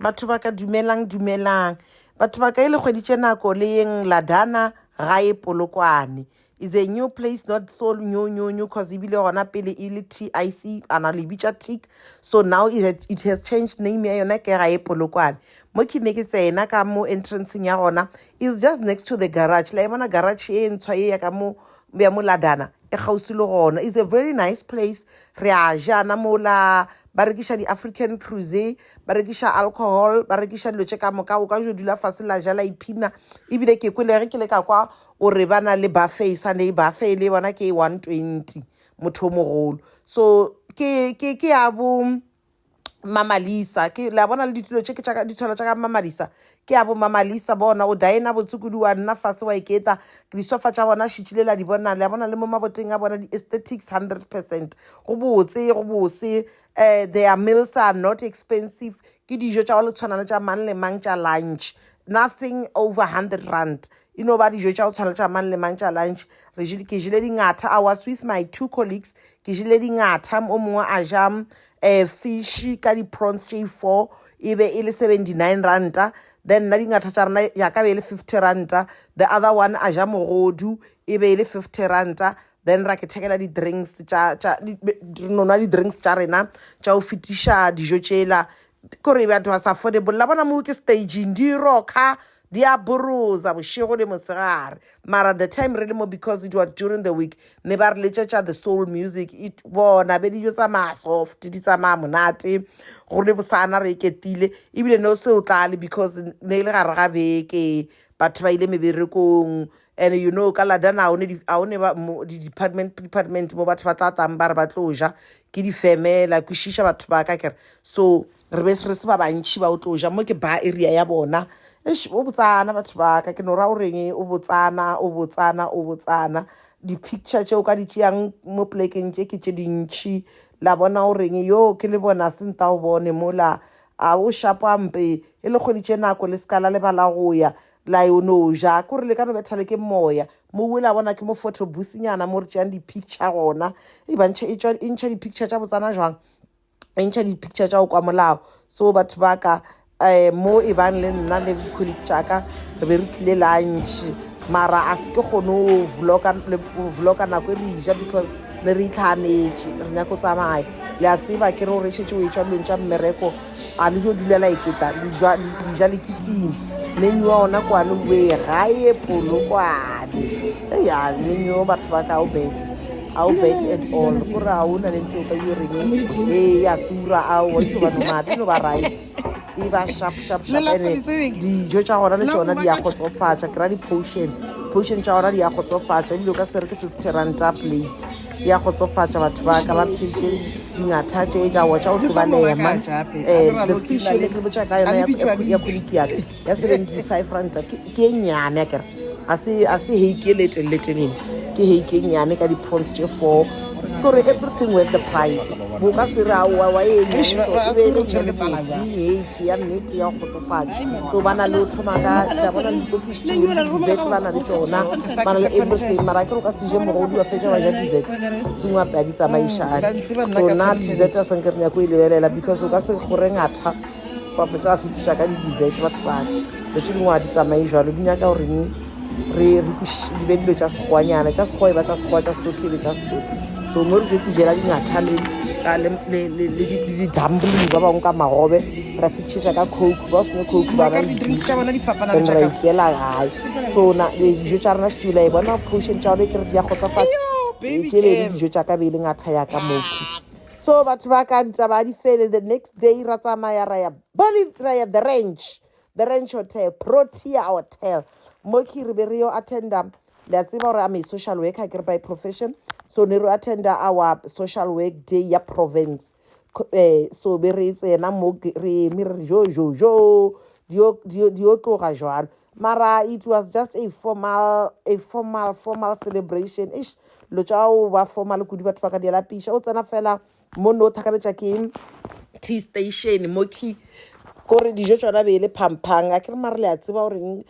batho ba ka dumelang batho ba ka ile kgweditše nako le yeng ladana Gae Polokwane is a new place, not so new because ibile gona pele ile TIC ana lebitša TIC, so now it has changed name ya yona ke Gae Polokwane. Mo ke ne ke tsena ka mo entranceng ya gona is just next to the garage, la bona garage e ntshwa e ya ka mo ya mo ladana e gausi le gona. It's a very nice place. Re a jana mo la ba rekisha di African cruise, ba rekisha alcohol, ba rekisha dilo tše ka moka o ka jo dula fase la jala ipina ebile ke kwele re ke le ka kwa o re bana le buffet sane buffet le bona ke 120 motho mogolo. So ke a bo Mama Lisa ke la bona le ditulo tše ke tša ditshwalo tša ka Mama Lisa ke a bo Mama Lisa bona o daena botsukudu wa nna fase wa iketa ke disofa tša bona šitšile la di bona le bona le mo maboteng a bona di aesthetics 100% go botse their meals are not expensive ke dijo tša go le tshwana le tša mang le mang tša lunch, nothing over 100 rand. You know ba dijo tša go tshwana le tša mang le mang tša lunch ke jile dingata. I was with my 2 colleagues ke jile dingata o mongwe a jam fish ka di prawns tše 4 e be e le 79 ranta, then nna dingata tša rena ya ka be e le 50 ranta, the other one a ja mogodu e be e le 50 ranta, then ra ke thekela di drinks nona di drinks tša rena tša go fetiša dijo tšela kore batho ba sa affordable la bona mo ke staging di roka di a boroza bošego le mosegare mara the time really more because it was during the week ne ba re letšetša the soul music it bona be dijo tsa masoft di tsamaya monate go le bosana re ketile ebile no se o tlale because ne ile gare ga beke batho ba ile meberekong and you know ka ladana a one ba di department mo batho ba tlatang ba re ba tloja ke di femela ku shisha batho ba ka kere so re be re se ba bantši ba o tloja mo ke ba area ya bona o botsana batho ba ka ke no ra o reng o botsana di picture tšeo ka di tšeang mo plekeng tše ke tše dintšhi la bona o reng yo ke le bona senta o bone mola a o shapampe e le kgoditše nako le skala le bala go ya la yo no ja kore le ka no bethale ke moya mo wela bona ke mo photo businyana mo re tšeang di picture gona e bantšhe e ntšha di picture tša botsana jwang e ntšha di picture tša go kwa molao. So batho ba ka mo e bang le nna le colleague tša ka re be re tlile lunch mara a se ke kgone o vloga nako e re ija because ne re itlhanetše re nyako tsamaya le a tseba ke re o rešetše o etšwa dilong tša mmereko a le jo dilela eketa dija le ketime menu wa ona kwane we Gae Polokwane ya menu batho ba ka au bet at all gore a una le ntho ka yo reng ya tura a wa tlo ba no mati no ba right e ba sharp ene dijo tša gona le tšona di ya khotsofatša kra di potion tša gona di ya khotsofatša dilo ka sere ke 50 ranta plate ya khotsofatša batho ba ka ba tšhitše dingata tše tša wa tša go tseba lema the fish le ke botša ka yona ya kulikiaka ya 75 ranta ke nyane ya kere a se heike letelele ke heike nyane ka di prawns tše 4 kore everything with the price bo ka se ra wa e nyane so e be le heike ya nnete ya go khotsofatša so bana le o thoma ka bona le fish tše dessert bana le tšona bana le everything mara ke go ka se je mogodi wa fetša wa ja dessert dingwe ape a di tsamaišane so na dessert a senke re nyako e lebelela because o ka se gore ngata wa fetša wa fetiša ka di-dessert batho baka le tše dingwe a di tsamaye jalo di nyaka goreng re di be dilo tša sekgoanyana tša sekgoa e ba tša sekgoa tša sesotho le tša sesotho so mo re je ke jela dingata le di-dumbling ba bangwe ka magobe ra fetišetša ka coke ba sene coke bana then ra ikela gae so dijo tša rena setula e bona potion tša one ke re di ya kgotsafatša ke bedi dijo tša ka be le ngata ya ka moki so batho ba ka ditaba di fele the next day ra tsamaya ra ya the range hotel Protea hotel moki re be re yo attenda le a tseba gore I'm a social worker ke re by profession so ne re attenda our social work day ya province so be re tsena mo re jo dio tloga jwalo mara it was just a formal celebration ish lo tša o ba formal kudi batho ba ka diela pisha o tsena fela mo no thakaletša ke tea station moki kore dijo tšona be le phamphang a ke re mara le a tseba goreng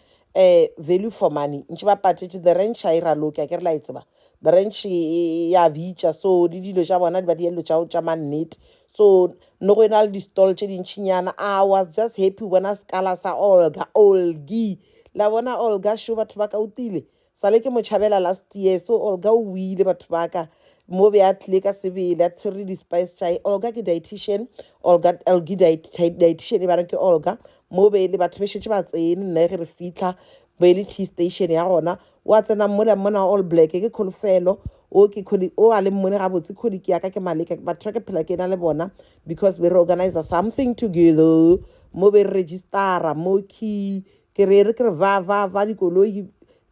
value for money ntše ba patetše the ranch a e raloke a ke re la e tseba the ranch ya bitša so di dilo tša bona di ba dielo tša mannete So no go ena le di-stall tse dintšhinyana. I was just happy bona sekala sa Olgi la bona Olga show batho ba ka utile sale ke mo tšhabela last year. So Olga o wile batho ba ka mo be a tlile ka sebele a tshwere di-spice chai. Olga ke dietitian, Olgi dietitian e bare ke Olga mo be le batho ba šetše ba tsene nna ge re fitlha be le tea station ya gona wa tsena mona all black ke kholofelo o a le mmone gabotse khodi ke yaka ke maleka batho ke phela ke na le bona because we organize something together mo be registera mo ke re va dikoloi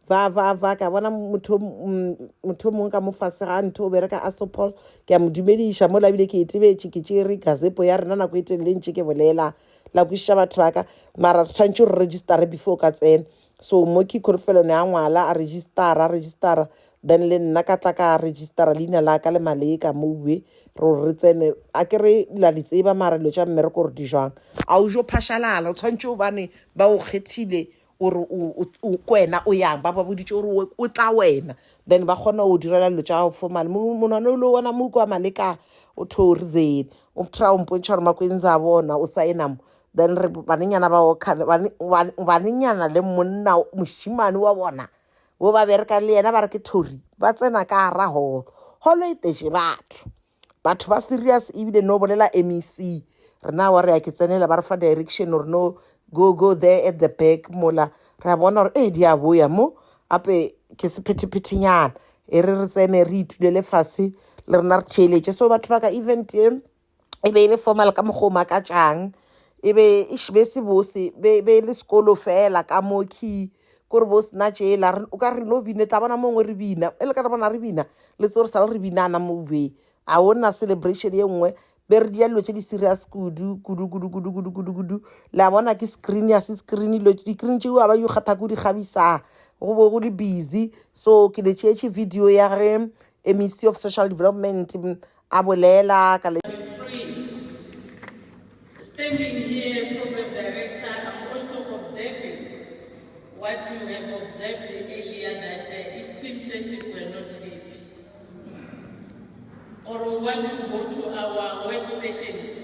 va ka bona motho mongwe ka mo fase ga ntho o bereka a Sopol ke a mo dumediša mo labile ke etebetše ke tšere gazepo ya rena nako e telele ntše ke bolela la kwišiša batho ba ka mara tshwantše re registere before ka tsena. So mo ke kholofelo ne a ngwala a registera then le nna ka tla ka registera leina la ka le maleka mo uwe re tsene a ke re la di tseba mara dilo tša mmereko gore di jwang a o jo phašalala o tshwantše o bane ba o kgethile ore o kwena o yang ba boditše ore o tla wena then ba kgona o direla dilo tša gago formal monwane o le wona mo kwa maleka o thori zene o try o mpontšha gore makwenze a bona o saena mo then re banenyana banenyana le monna mošimane wa bona wo ba bereka le yena ba re ke thori ba tsena ka ara holo e teše batho ba serious ebile no bolela MEC rena wa re ya ke tsenela ba re fa direction or no go there at the back mola re a bona gore di a boya mo ape ke sephetephethanyana e re tsene re itulele fase le rena re theeletše. So batho ba ka event e be ile formal ka mokgoma ka tšang e be e šebe se bose be le sekolo fela ka moki kore bo sena tšela o ka re no bine tla bona mongwe re bina e le ka re bona re bina le tse gore sale re binana mo be a ona celebration ye nngwe be re dia dilo tše di serious kudu la bona ke screen ya se screen ilo di-screen tšeo a ba yo kgatha ko di kgabisa go bo go le busy. So ke le tšeetše video ya ge MEC of Social Development a bolela ka le standing here, Program Director, I'm also observing what you have observed earlier, that it seems as if we're not happy. Or we want to go to our workstations.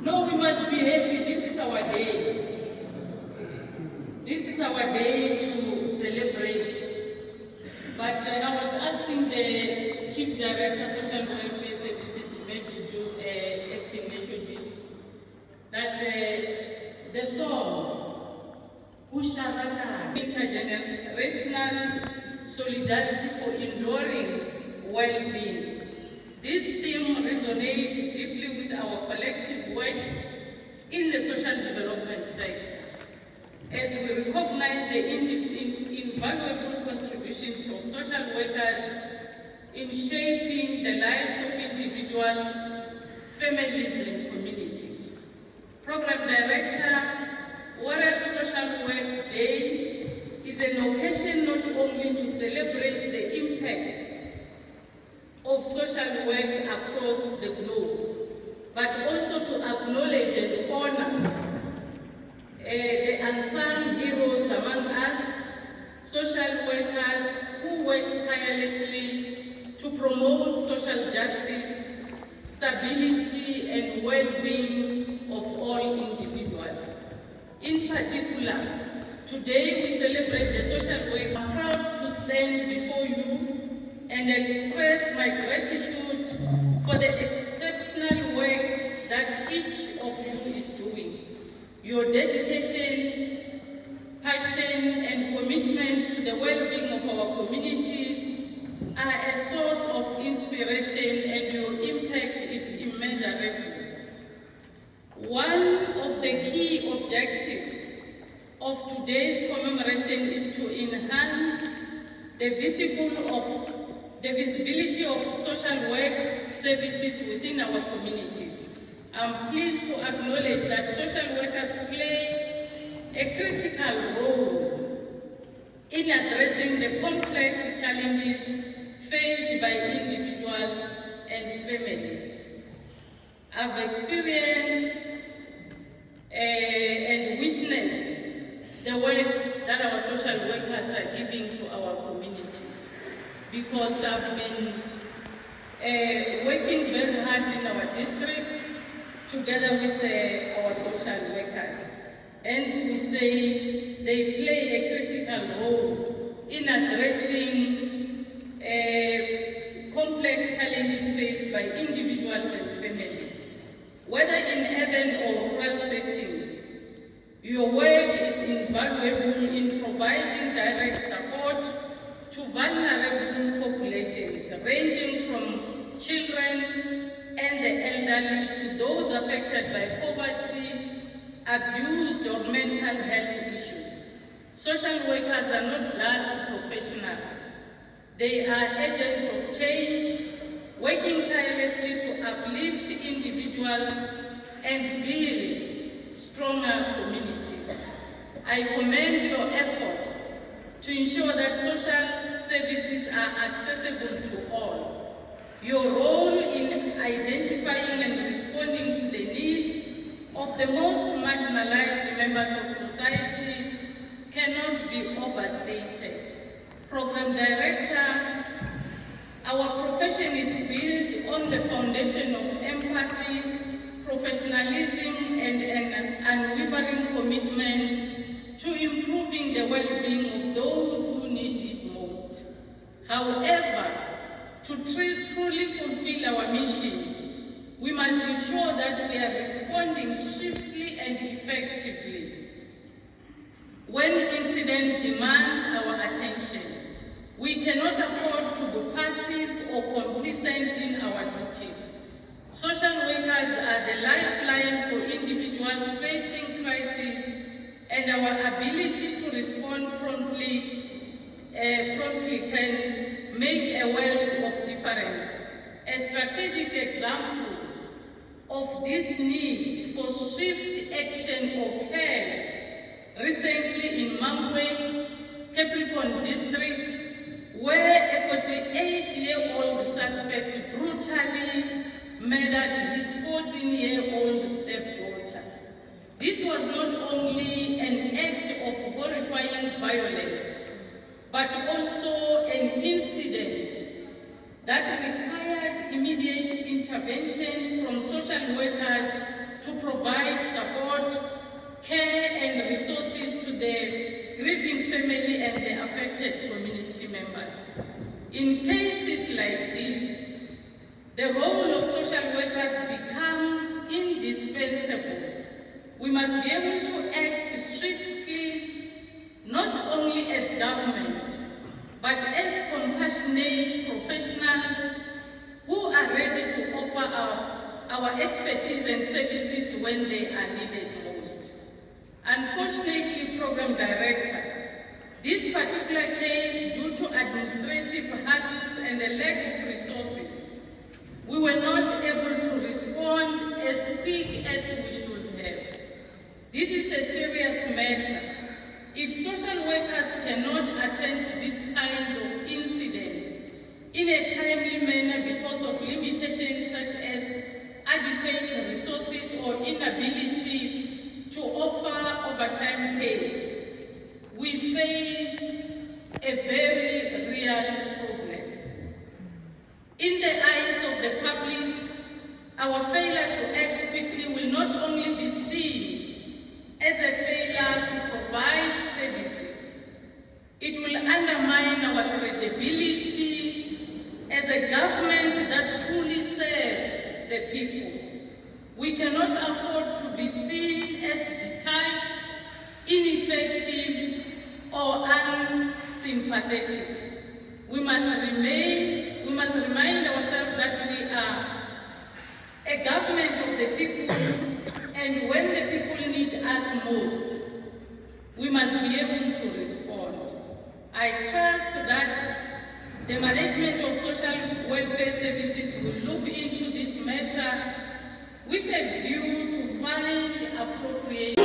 No, we must be happy. This is our day. This is our day to celebrate. But I was asking the Chief Director, Social Welfare Services, that the song Usharaka Intergenerational Solidarity for Enduring Well-Being. This theme resonates deeply with our collective work in the social development sector, as we recognize the invaluable contributions of social workers in shaping the lives of individuals, families, and communities. Program Director, World Social Work Day is an occasion not only to celebrate the impact of social work across the globe, but also to acknowledge and honor the unsung heroes among us, social workers who work tirelessly to promote social justice, stability, and well-being of all individuals. In particular, today we celebrate the social work. I'm proud to stand before you and express my gratitude for the exceptional work that each of you is doing. Your dedication, passion, and commitment to the well-being of our communities are a source of inspiration, and your impact is immeasurable. One of the key objectives of today's commemoration is to enhance the visibility of social work services within our communities. I'm pleased to acknowledge that social workers play a critical role in addressing the complex challenges faced by individuals and families. I've experienced and witnessed the work that our social workers are giving to our communities, because I've been working very hard in our district together with our social workers. And we say they play a critical role in addressing complex challenges faced by individuals and families. Whether in urban or rural settings, your work is invaluable in providing direct support to vulnerable populations, ranging from children and the elderly to those affected by poverty, abused or mental health issues. Social workers are not just professionals. They are agents of change, working tirelessly to uplift individuals and build stronger communities. I commend your efforts to ensure that social services are accessible to all. Your role in identifying and responding to the needs of the most marginalized members of society cannot be overstated. Program Director, our profession is built on the foundation of empathy, professionalism, and an unwavering commitment to improving the well-being of those who need it most. However, to truly fulfill our mission, we must ensure that we are responding swiftly and effectively. When incidents demand our attention, we cannot afford to be passive or complacent in our duties. Social workers are the lifeline for individuals facing crisis, and our ability to respond promptly can make a world of difference. A strategic example of this need for swift action occurred recently in Mangwe, Capricorn District, where a 48-year-old suspect brutally murdered his 14-year-old stepdaughter. This was not only an act of horrifying violence, but also an incident that required immediate intervention from social workers to provide support, care, and resources to the grieving family and the affected community members. In cases like this, the role of social workers becomes indispensable. We must be able to act swiftly, not only as government, but as compassionate professionals who are ready to offer our expertise and services when they are needed most. Unfortunately, Program Director, this particular case, due to administrative hurdles and a lack of resources, we were not able to respond as quick as we should have. This is a serious matter. If social workers cannot attend to these kinds of incidents in a timely manner because of limitations such as adequate resources or inability to offer overtime pay, we face a very real problem. In the eyes of the public, our failure to act quickly will not only be seen as a failure to provide services, it will undermine our credibility as a government that truly serves the people. We cannot afford to be seen as detached, ineffective, or unsympathetic. We must remind ourselves that we are a government of the people, and when the people need us most, we must be able to respond. I trust that the management of social welfare services will look into this matter with a view to find appropriate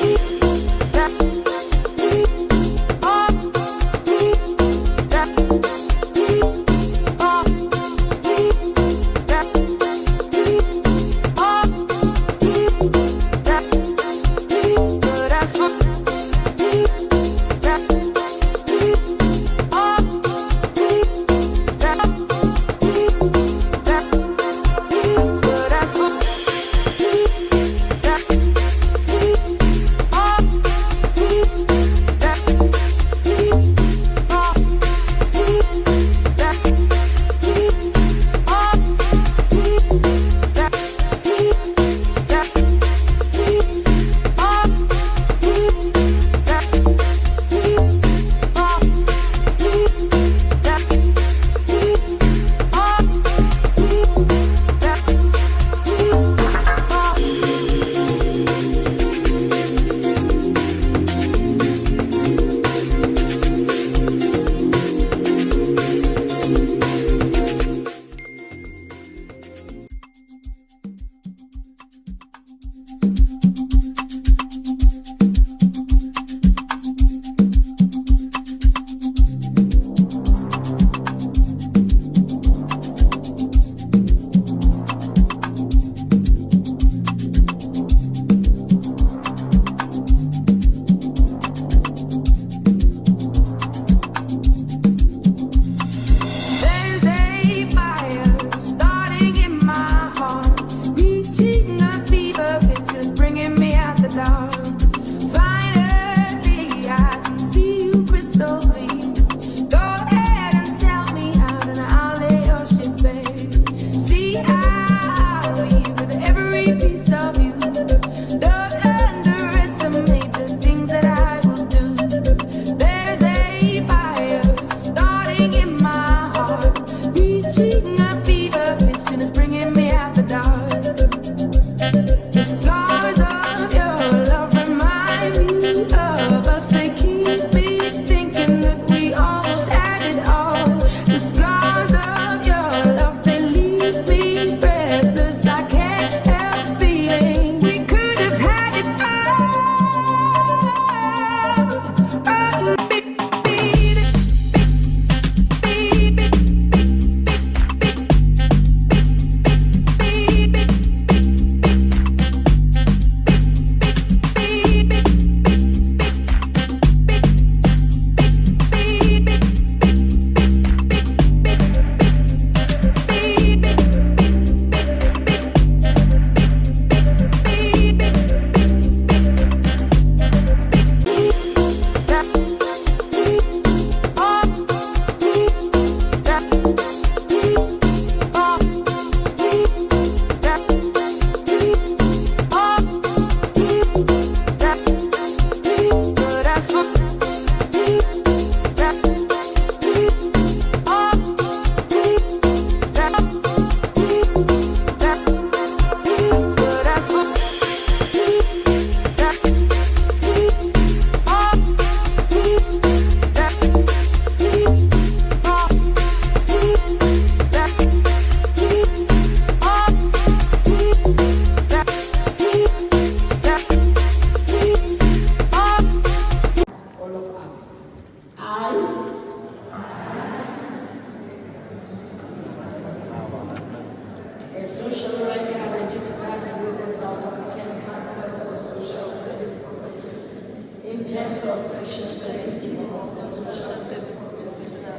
terms of Section 17 of the Social Services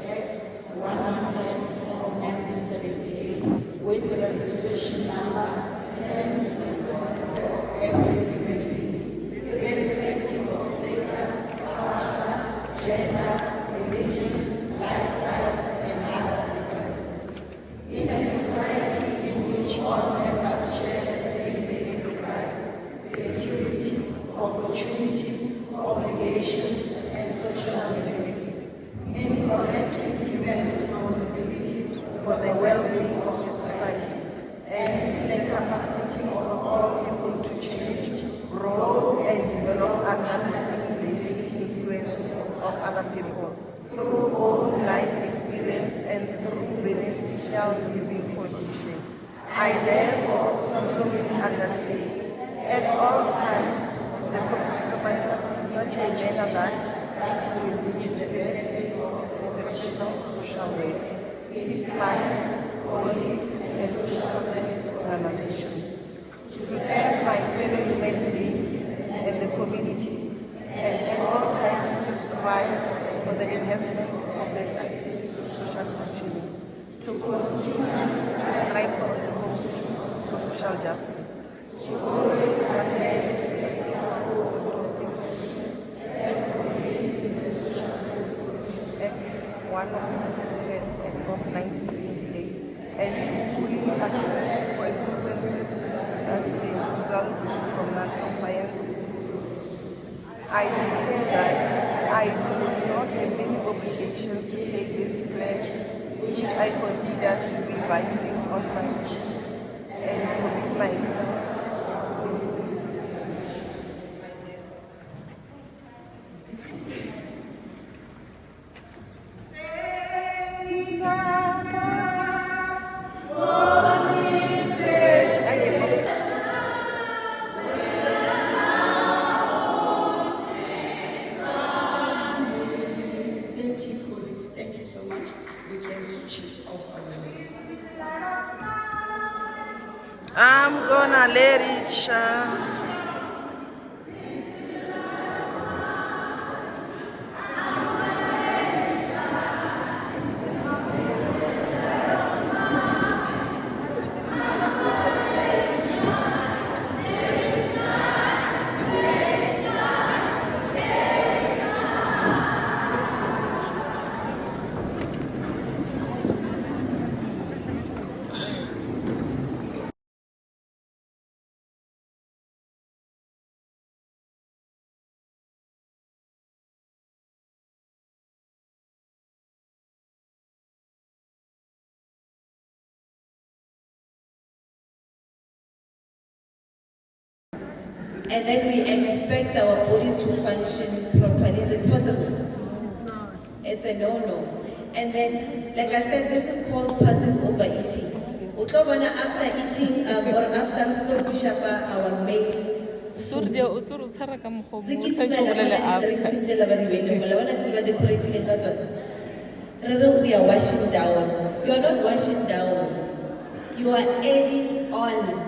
Act 110 of 1978, with the registration number 10 of every human being, irrespective of status, culture, gender, religion, lifestyle, and other differences. In a society in which all members share the same basic rights, security, opportunities, obligations, and social benefits, in collective human responsibility for the well-being of the society, and in the capacity of all people to change, grow, and develop under the facilitating influence of other people through own life experience and through beneficial living conditions. I therefore solemnly undertake at all times the compromise of such a manner that will reach the benefit of the professional social work, its clients, police, and social service organizations, to serve my fellow human beings and the community, and at all times to strive for the enhancement of the activities of social functioning, to continue to strive for the promotion of social justice, to always adhere to the Social Services Act 110 of 1978, and to fully assess consequences that may result from non-compliance. I declare that I do not have any obligation to take this pledge, which I consider to be binding on my and commit myself to this. Thank you, colleagues. Thank you so much. We can switch off our ways. I'm gonna let it shine. And then we expect our bodies to function properly. Is it possible? It's a no-no. And then, like I said, this is called passive overeating. Utobana after eating or after stop dishapa our main food. We are washing down. You are not washing down. You are adding on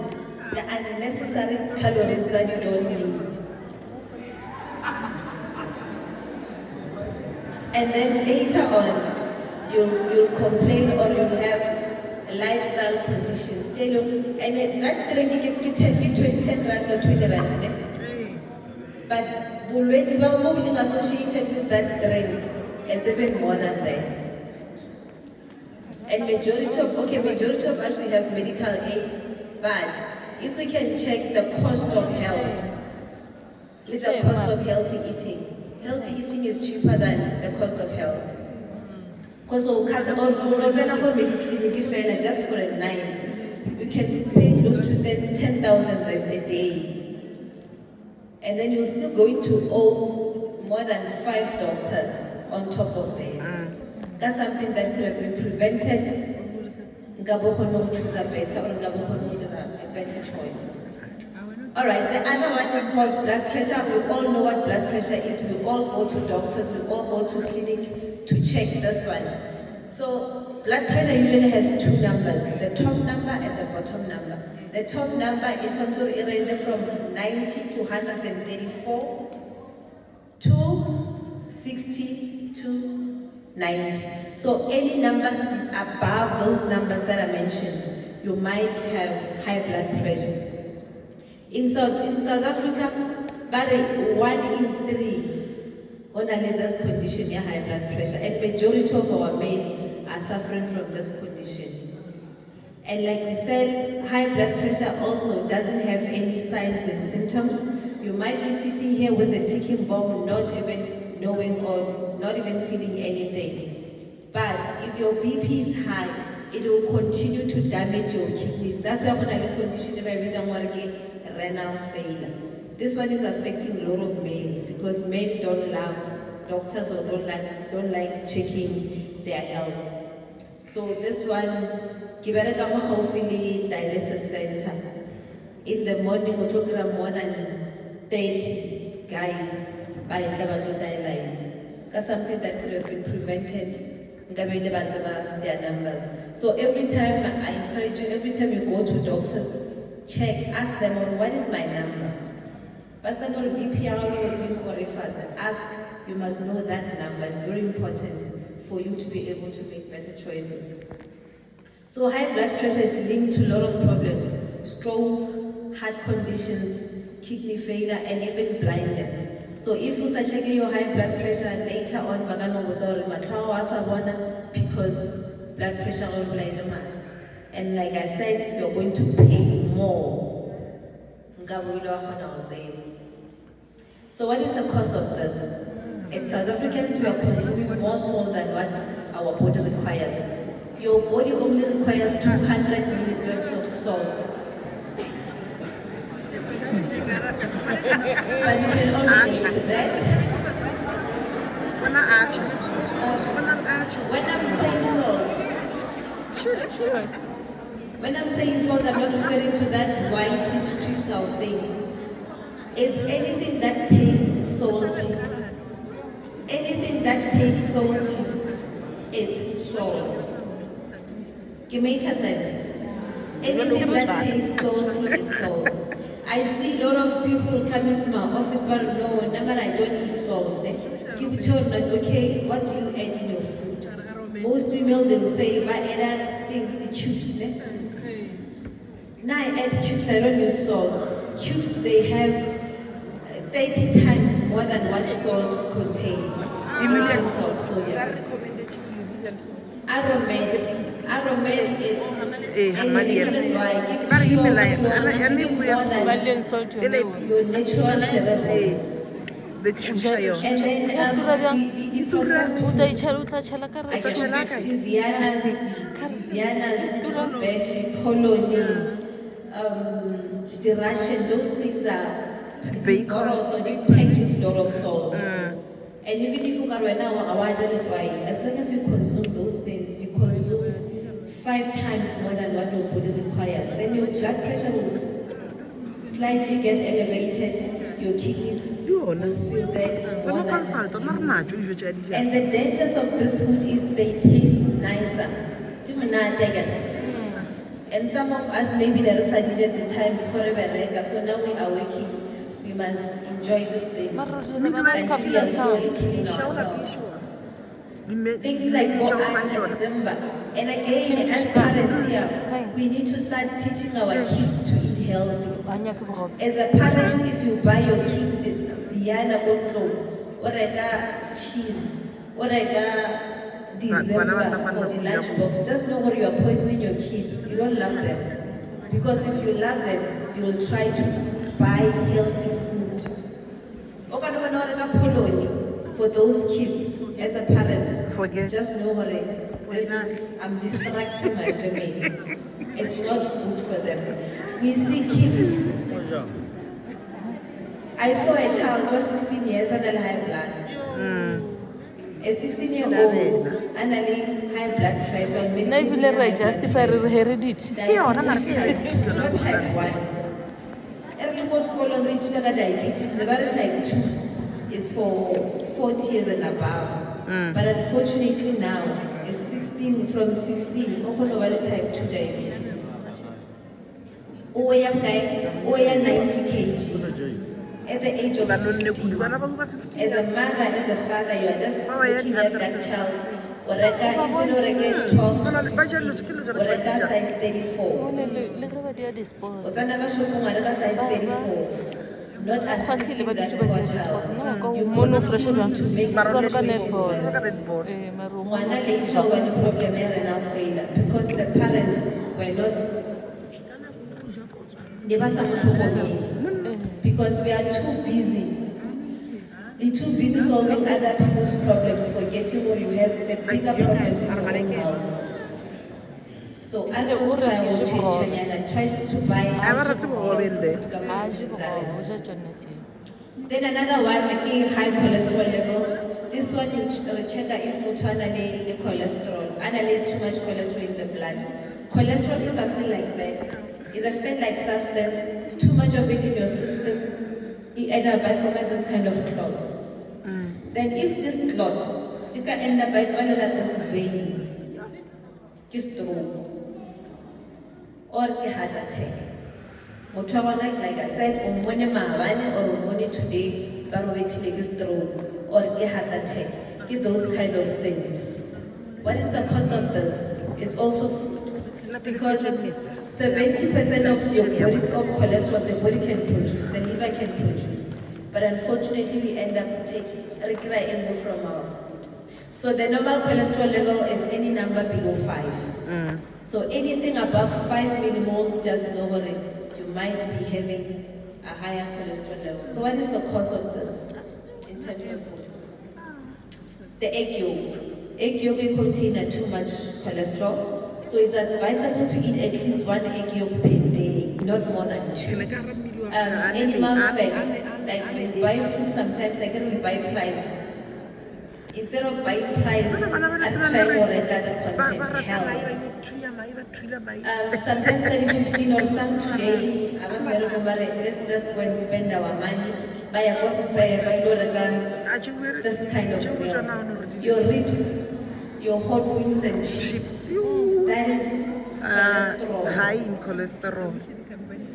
the unnecessary calories that you don't need. And then later on, you'll complain or you'll have lifestyle conditions. And that drink you can get 10 rand or 20 rand. But being associated with that drink, it's even more than that. And majority of us, we have medical aid, but if we can check the cost of health, with the cost of healthy eating is cheaper than the cost of health. Because just for a night, you can pay close to 10,000 rands a day. And then you're still going to owe more than 5 doctors on top of that. That's something that could have been prevented. Choose a better or a better choice. All right, the other one is called blood pressure. We all know what blood pressure is. We all go to doctors, we all go to clinics to check this one. So blood pressure usually has 2 numbers, the top number and the bottom number. The top number, it ranges from 90 to 134. to 60 to 90. So any numbers above those numbers that I mentioned, you might have high blood pressure. In South Africa, about 1 in 3 only this condition, high blood pressure, and majority of our men are suffering from this condition. And like we said, high blood pressure also doesn't have any signs and symptoms. You might be sitting here with a ticking bomb, not even knowing or not even feeling anything. But if your BP is high, it will continue to damage your kidneys. That's why when I look condition renal failure. This one is affecting a lot of men because men don't love doctors or don't like checking their health. So this one, dialysis center. In the morning, we talk about more than 30 guys by dialyze. That's something that could have been prevented. Their numbers. So every time I encourage you, every time you go to doctors, check, ask them, what is my number? Pastor no BPR or ask, you must know that number. It's very important for you to be able to make better choices. So high blood pressure is linked to a lot of problems: stroke, heart conditions, kidney failure, and even blindness. So if you start checking your high blood pressure later on, because blood pressure will blind. And like I said, you're going to pay more. So what is the cause of this? In South Africans, we are consuming more salt than what our body requires. Your body only requires 200 milligrams of salt. But you can only get to that. When I'm saying salt, I'm not referring to that whitish crystal thing. It's anything that tastes salty. Anything that tastes salty, it's salt. Can make a sense? Anything that tastes salty is salt. I see a lot of people coming to my office, but no, never, I don't eat salt. Keep children, okay, what do you add in your food? Most women, they will say, I add the cubes. Now I add cubes, I don't use salt. Cubes, they have 30 times more than what salt contains in terms of sodium. Aromat is that's why your natural cereals. And then the processed foods, the polony, the Russian, those things are also they packed with a lot of salt. And even if you go right now, as long as you consume those things, you consume 5 times more than what your body requires, then your blood pressure will slightly get elevated, your kidneys will feel that more than. And the dangers of this food is they taste nicer. And some of us, maybe there is a at the time before Rebecca, so now we are working. We must enjoy this thing and we are slowly killing ourselves. Things like December. And again, as parents here, we need to start teaching our kids to eat healthy. As a parent, if you buy your kids Vienna control, or cheese, or December for the lunchbox, just know what you are poisoning your kids. You don't love them. Because if you love them, you will try to buy healthy food. For those kids, as a parent, just know what I'm distracting my family. It's not good for them. We see kids. I saw a child who was 16 years and high blood. A 16-year-old and high blood pressure. I justify heredity. Type 1. Diabetes, the type 2 is for 40 years and above. But unfortunately now, it's 16, from 16, type 2 diabetes. Or 90 kg. at the age of 15, as a mother, as a father, you are just looking at that child. Oreka, instead of oreka 12 to 15, oreka size 34. Osana shopong oreka size 34. Not assisting that poor child. You continue to make the situation worse. One later, what the problem is renal failure because the parents were not. They were because we are too busy. We're too busy solving other people's problems, forgetting when you have the bigger problems in your own house. So I don't try to change and try to buy. Then another one, again, high cholesterol levels. This one you check if mutuana the cholesterol, and too much cholesterol in the blood. Cholesterol is something like that. It's a fat-like substance. Too much of it in your system, you end up by forming this kind of clots. Then if this clot, you can end up by falling at this vein, stroke, or a heart attack. Like I said, on or today, barometric stroke, or a heart attack. Get those kind of things. What is the cause of this? It's also because 70% of your body of cholesterol the body can produce, the liver can produce. But unfortunately, we end up taking from our food. So the normal cholesterol level is any number below 5. So anything above 5 millimoles, just know it. You might be having a higher cholesterol level. So what is the cause of this in terms of food? The egg yolk. Egg yolk contains too much cholesterol. So it's advisable to eat at least 1 egg yolk per day, not more than 2. Animal fat, like we buy food sometimes, like we buy price. Instead of buying price, I try to record the content health. Sometimes 15 or some today, I remember, let's just go and spend our money, buy a gospel, buy this kind of meal. Your ribs, your hot wings and chips. That is high in cholesterol.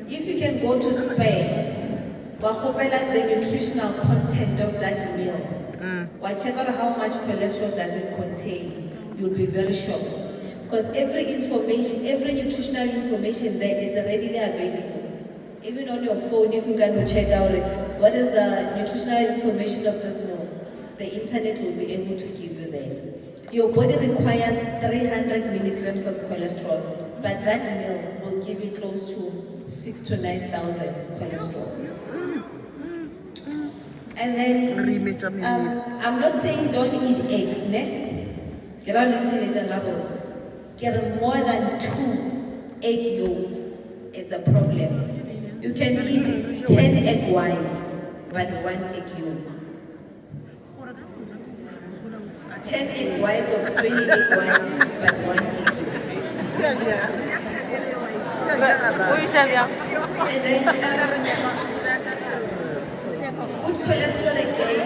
If you can go to Spain, the nutritional content of that meal, check out how much cholesterol does it contain. You'll be very shocked. Because every information, every nutritional information there is readily available. Even on your phone, if you can check out what is the nutritional information of this meal, the internet will be able to give you that. Your body requires 300 milligrams of cholesterol, but that meal will give you close to 6,000 to 9,000 cholesterol. And then, I'm not saying don't eat eggs, ne? Get more than 2 egg yolks, it's a problem. You can eat 10 egg whites, but 1 egg yolk. 10 egg whites or 20 egg whites, but 1 egg yolk. And then, good cholesterol again,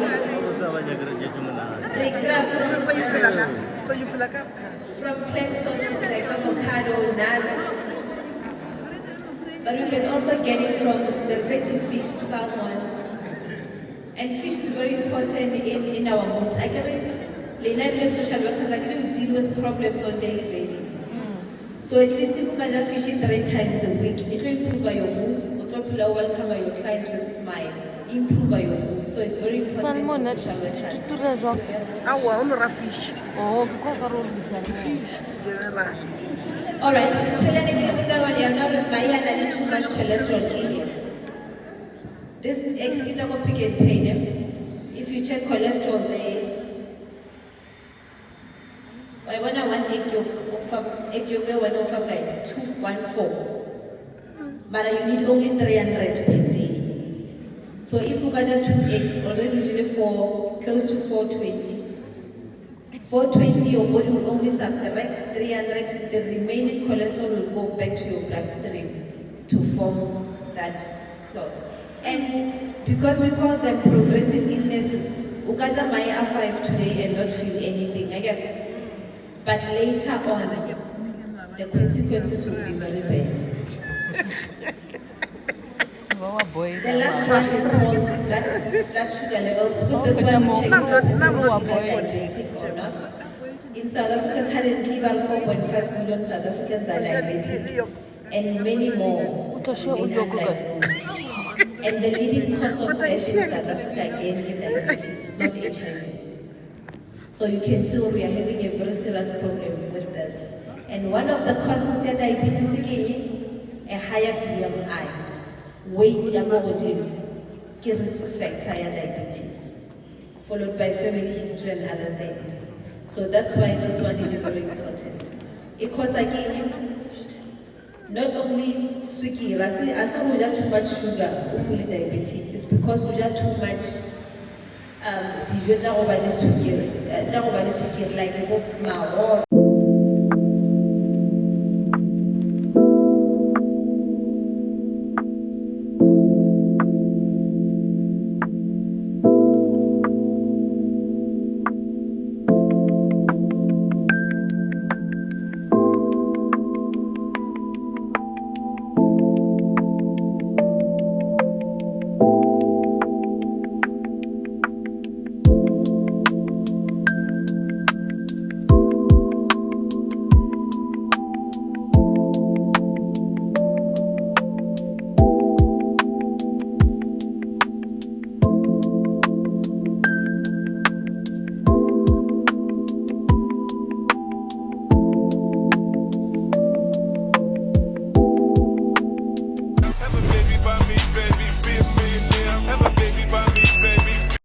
from plant sources like avocado, nuts, but we can also get it from the fatty fish, salmon. And fish is very important in our moods. I can social workers, I can deal with problems on a daily basis. So at least if you can fish 3 times a week, it will improve your moods, it will welcome your clients with a smile, improve your mood. So it's very important for social workers. Fish. All right, I'm not buying too much cholesterol in. This eggs is a pick and pain. If you check cholesterol there, I want 1 egg yolk, 214. But you need only 300 per day. So if you got 2 eggs, already usually close to 420. 420, your body will only subtract 300, the remaining cholesterol will go back to your bloodstream to form that clot. And because we call them progressive illnesses, ukaja maya 5 today and not feel anything again. But later on, the consequences will be very bad. The last one is called blood sugar levels. With this one, you check if the person is either diabetic or not. In South Africa, currently about 4.5 million South Africans are diabetic, and many more remain undiagnosed. And the leading cause of death in South Africa again is diabetes, it's not HIV. So you can see we are having a very serious problem with this. And one of the causes of diabetes again, a higher BMI, weight key risk factor of diabetes, followed by family history and other things. So that's why this one is very important. Because again, not only sweetie, I saw we have too much sugar, we fully diabetic. It's because we have too much like